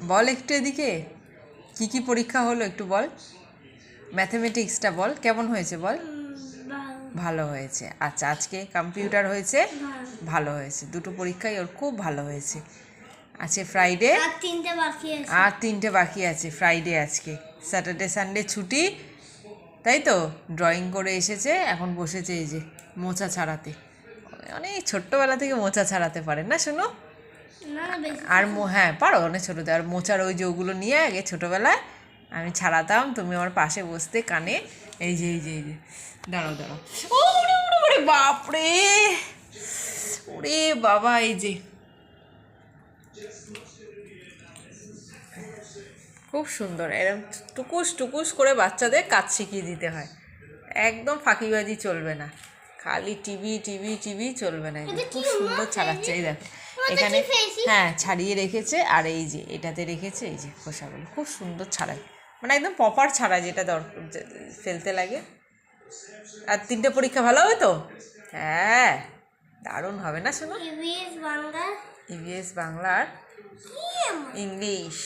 বল একটু এদিকে, কি কি পরীক্ষা হলো একটু বল। ম্যাথমেটিক্সটা বল, কেমন হয়েছে বল। ভালো হয়েছে, আচ্ছা। আজকে কম্পিউটার হয়েছে, ভালো হয়েছে। দুটো পরীক্ষাই ওর খুব ভালো হয়েছে। আছে ফ্রাইডে, আর তিনটে বাকি আছে। ফ্রাইডে আজকে, স্যাটারডে সানডে ছুটি, তাই তো। ড্রয়িং করে এসেছে, এখন বসেছে এই যে মোচা ছাড়াতে। অনেক ছোট্টবেলা থেকে মোচা ছাড়াতে পারে না শোনো। আর হ্যাঁ পারো, অনেক ছোটোতে। আর মোচার ওই যে ওগুলো নিয়ে আগে ছোটোবেলায় আমি ছাড়াতাম, তুমি আমার পাশে বসতে কানে। এই যে এই যে এই যে, দাঁড়াও দাঁড়াও। ও ওরে বাপরে, ওরে বাবা, এই যে খুব সুন্দর। এরকম টুকুস টুকুস করে বাচ্চাদের কাজ শিখিয়ে দিতে হয়। একদম ফাঁকিবাজি চলবে না, খালি টিভি টিভি টিভি চলবে না। খুব সুন্দর ছাড়াচ্ছে, এই দেখ এখানে। হ্যাঁ ছাড়িয়ে রেখেছে, আর এই যে এটাতে রেখেছে, এই যে খোসাগুলো খুব সুন্দর ছাড়ায়, মানে একদম প্রপার ছাড়ায়, যেটা দরকার ফেলতে লাগে। আর তিনটে পরীক্ষা ভালো হবে তো? হ্যাঁ দারুণ হবে না শোনো। ইভিএস বাংলা আর ইংলিশ।